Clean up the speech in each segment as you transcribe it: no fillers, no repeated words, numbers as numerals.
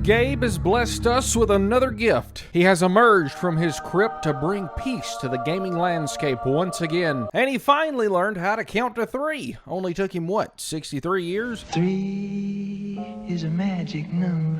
Gabe has blessed us with another gift. He has emerged from his crypt to bring peace to the gaming landscape once again. And he finally learned how to count to 3. Only took him, what, 63 years? 3 is a magic number.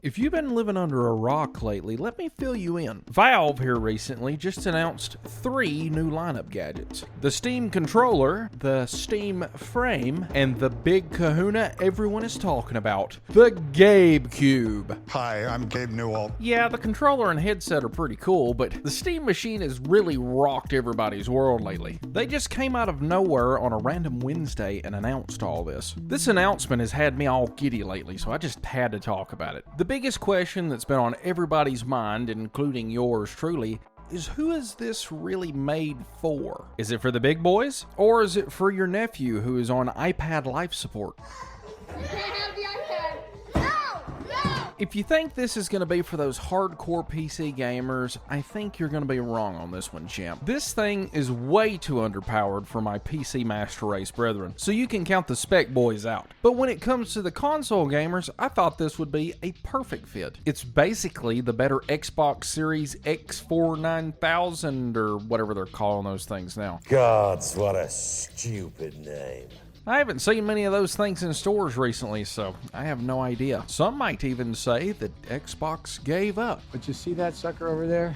If you've been living under a rock lately, let me fill you in. Valve here recently just announced 3 new lineup gadgets. The Steam controller, the Steam frame, and the big kahuna everyone is talking about, the Gabe Cube. Hi, I'm Gabe Newell. Yeah, the controller and headset are pretty cool, but the Steam machine has really rocked everybody's world lately. They just came out of nowhere on a random Wednesday and announced all this. This announcement has had me all giddy lately, so I just had to talk about it. The biggest question that's been on everybody's mind, including yours truly, is who is this really made for? Is it for the big boys? Or is it for your nephew who is on iPad life support? You can't have the iPad. No! If you think this is going to be for those hardcore PC gamers, I think you're going to be wrong on this one, champ. This thing is way too underpowered for my PC Master Race brethren, so you can count the spec boys out. But when it comes to the console gamers, I thought this would be a perfect fit. It's basically the better Xbox Series X4 9000 or whatever they're calling those things now. Gods, what a stupid name. I haven't seen many of those things in stores recently, so I have no idea. Some might even say that Xbox gave up. But you see that sucker over there?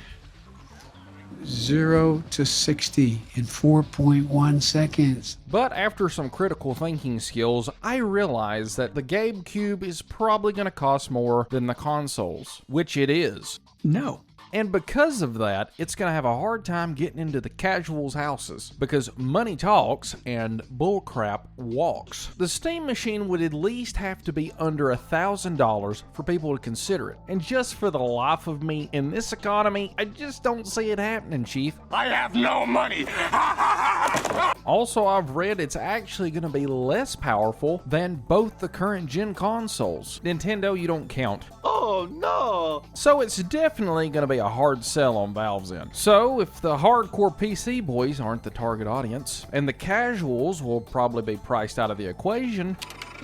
0 to 60 in 4.1 seconds. But after some critical thinking skills, I realized that the Gabe Cube is probably going to cost more than the consoles, which it is. No. And because of that, it's going to have a hard time getting into the casuals' houses, because money talks and bullcrap walks. The Steam machine would at least have to be under $1,000 for people to consider it. And just for the life of me, in this economy, I just don't see it happening, Chief. I have no money. Also, I've read it's actually going to be less powerful than both the current gen consoles. Nintendo, you don't count. Oh no! So it's definitely going to be a hard sell on Valve's end. So if the hardcore PC boys aren't the target audience, and the casuals will probably be priced out of the equation,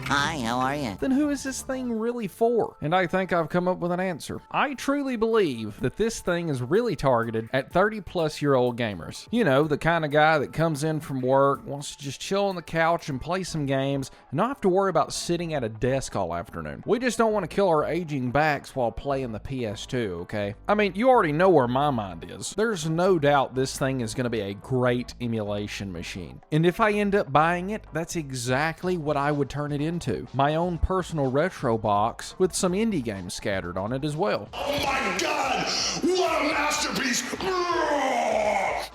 Hi, how are you? then who is this thing really for? And I think I've come up with an answer. I truly believe that this thing is really targeted at 30-plus-year-old gamers. You know, the kind of guy that comes in from work, wants to just chill on the couch and play some games, and not have to worry about sitting at a desk all afternoon. We just don't want to kill our aging backs while playing the PS2, okay? I mean, you already know where my mind is. There's no doubt this thing is going to be a great emulation machine. And if I end up buying it, that's exactly what I would turn it into. My own personal retro box with some indie games scattered on it as well. Oh my God! What a masterpiece!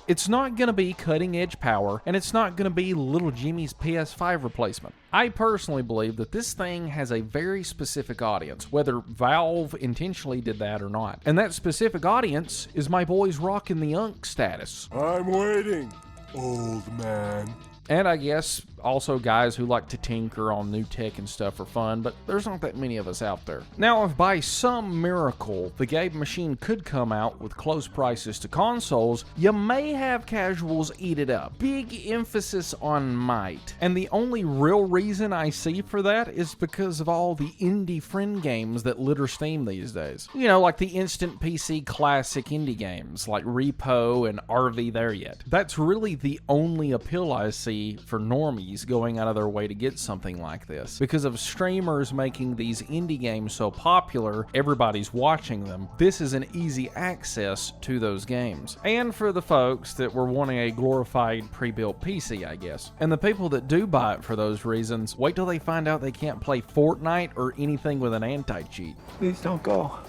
It's not going to be cutting edge power, and it's not going to be little Jimmy's PS5 replacement. I personally believe that this thing has a very specific audience, whether Valve intentionally did that or not. And that specific audience is my boys rocking the Unk status. I'm waiting, old man. And I guess also guys who like to tinker on new tech and stuff for fun, but there's not that many of us out there. Now, if by some miracle the Gabe machine could come out with close prices to consoles, you may have casuals eat it up. Big emphasis on might. And the only real reason I see for that is because of all the indie friend games that litter Steam these days. You know, like the instant PC classic indie games like Repo and RV There Yet. That's really the only appeal I see for normies going out of their way to get something like this. Because of streamers making these indie games so popular, everybody's watching them, this is an easy access to those games. And for the folks that were wanting a glorified pre-built PC, I guess. And the people that do buy it for those reasons, wait till they find out they can't play Fortnite or anything with an anti-cheat. Please don't go.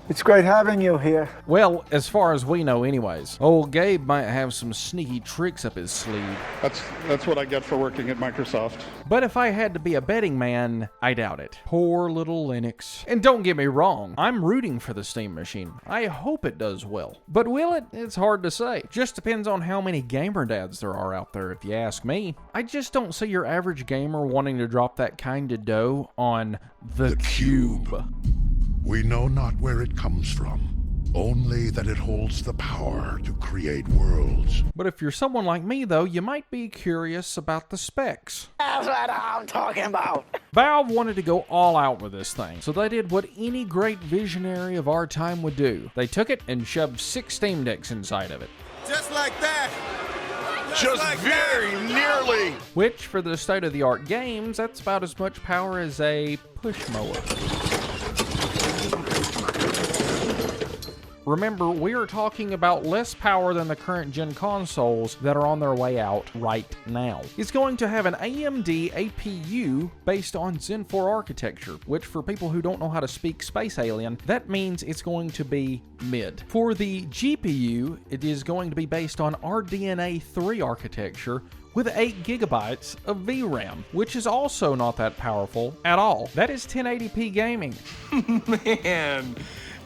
It's great having you here. Well, as far as we know anyways. Old Gabe might have some sneaky tricks up his sleeve. That's what I get for working at Microsoft. But if I had to be a betting man, I doubt it. Poor little Linux. And don't get me wrong, I'm rooting for the Steam machine. I hope it does well. But will it? It's hard to say. Just depends on how many gamer dads there are out there, if you ask me. I just don't see your average gamer wanting to drop that kind of dough on the Cube. We know not where it comes from only that it holds the power to create worlds. But if you're someone like me, though, you might be curious about the specs. That's what I'm talking about. Valve wanted to go all out with this thing, so they did what any great visionary of our time would do. They took it and shoved 6 Steam Decks inside of it. Just like that. Just like very nearly. Which, for the state-of-the-art games, that's about as much power as a push mower. Remember, we are talking about less power than the current gen consoles that are on their way out right now. It's going to have an AMD APU based on Zen 4 architecture, which for people who don't know how to speak Space Alien, that means it's going to be mid. For the GPU, it is going to be based on RDNA 3 architecture with 8 gigabytes of VRAM, which is also not that powerful at all. That is 1080p gaming. Man,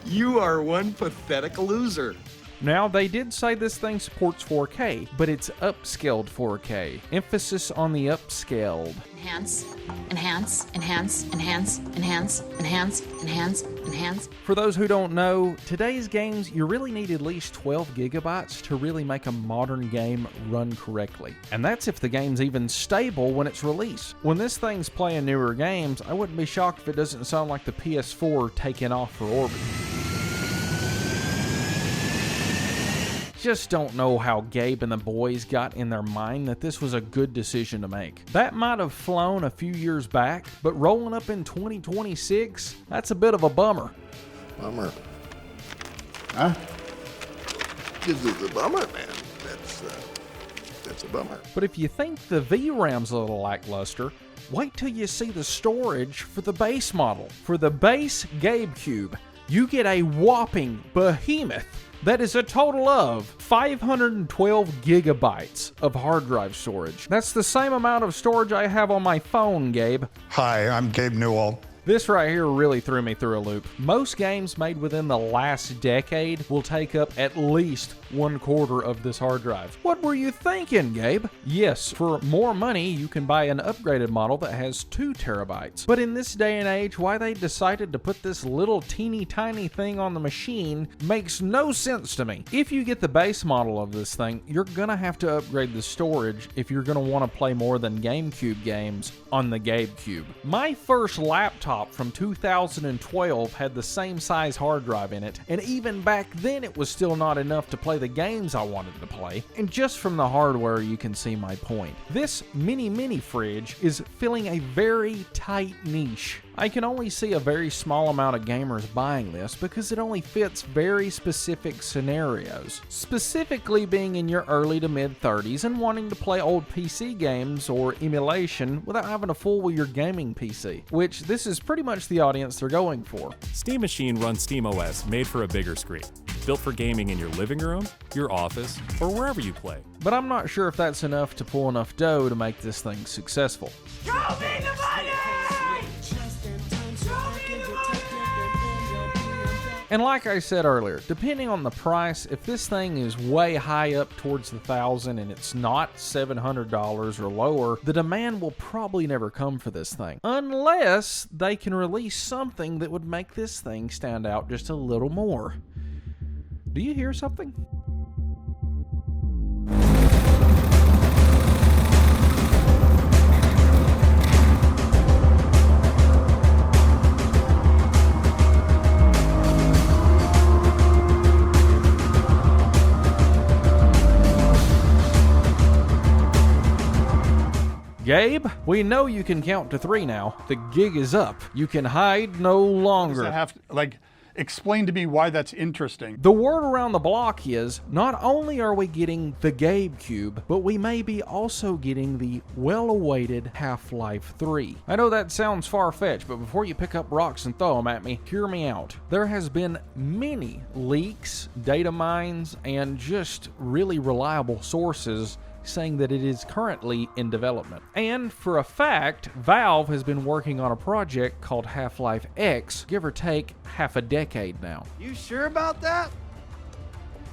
you are one pathetic loser. Now, they did say this thing supports 4K, but it's upscaled 4K. Emphasis on the upscaled. Enhance, enhance, enhance, enhance, enhance, enhance, enhance, enhance. For those who don't know, today's games, you really need at least 12 gigabytes to really make a modern game run correctly. And that's if the game's even stable when it's released. When this thing's playing newer games, I wouldn't be shocked if it doesn't sound like the PS4 taking off for orbit. Just don't know how Gabe and the boys got in their mind that this was a good decision to make. That might have flown a few years back, but rolling up in 2026, that's a bit of a bummer. Bummer. Huh? This is a bummer, man. That's a bummer. But if you think the VRAM's a little lackluster, wait till you see the storage for the base model. For the base GabeCube, you get a whopping behemoth that is a total of 512 gigabytes of hard drive storage. That's the same amount of storage I have on my phone, Gabe. Hi, I'm Gabe Newell. This right here really threw me through a loop. Most games made within the last decade will take up at least 1/4 of this hard drive. What were you thinking, Gabe? Yes, for more money, you can buy an upgraded model that has 2 terabytes. But in this day and age, why they decided to put this little teeny tiny thing on the machine makes no sense to me. If you get the base model of this thing, you're gonna have to upgrade the storage if you're gonna want to play more than GameCube games on the GabeCube. My first laptop from 2012 had the same size hard drive in it, and even back then it was still not enough to play the games I wanted to play. And just from the hardware you can see my point. This mini fridge is filling a very tight niche. I can only see a very small amount of gamers buying this because it only fits very specific scenarios. Specifically being in your early to mid 30s and wanting to play old PC games or emulation without having to fool with your gaming PC, which this is pretty much the audience they're going for. Steam Machine runs SteamOS made for a bigger screen, built for gaming in your living room, your office, or wherever you play. But I'm not sure if that's enough to pull enough dough to make this thing successful. Show me the money! And like I said earlier, depending on the price, if this thing is way high up towards the $1,000 and it's not $700 or lower, the demand will probably never come for this thing. Unless they can release something that would make this thing stand out just a little more. Do you hear something? Gabe, we know you can count to 3 now. The gig is up. You can hide no longer. Does that have to, explain to me why that's interesting. The word around the block is, not only are we getting the GabeCube, but we may be also getting the well-awaited Half-Life 3. I know that sounds far-fetched, but before you pick up rocks and throw them at me, hear me out. There has been many leaks, data mines, and just really reliable sources saying that it is currently in development. And for a fact, Valve has been working on a project called Half-Life X, give or take half a decade now. You sure about that?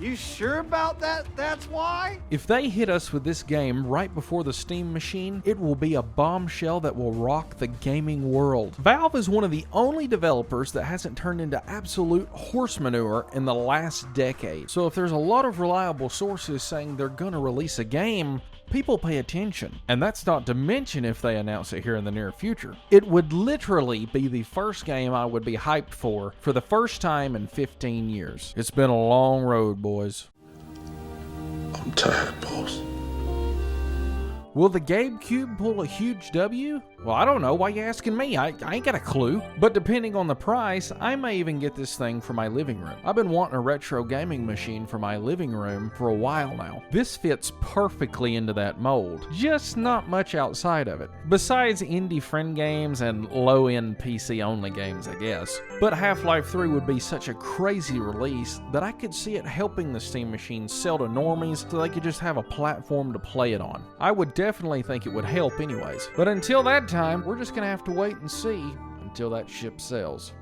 You sure about that? That's why? If they hit us with this game right before the Steam Machine, it will be a bombshell that will rock the gaming world. Valve is one of the only developers that hasn't turned into absolute horse manure in the last decade. So if there's a lot of reliable sources saying they're gonna release a game, people pay attention. And that's not to mention if they announce it here in the near future. It would literally be the first game I would be hyped for the first time in 15 years. It's been a long road, boys. I'm tired, boss. Will the GameCube pull a huge W? Well, I don't know. Why you asking me? I ain't got a clue. But depending on the price, I may even get this thing for my living room. I've been wanting a retro gaming machine for my living room for a while now. This fits perfectly into that mold, just not much outside of it. Besides indie friend games and low-end PC-only games, I guess. But Half-Life 3 would be such a crazy release that I could see it helping the Steam Machine sell to normies so they could just have a platform to play it on. I would definitely think it would help anyways. But until that time, we're just gonna have to wait and see until that ship sails.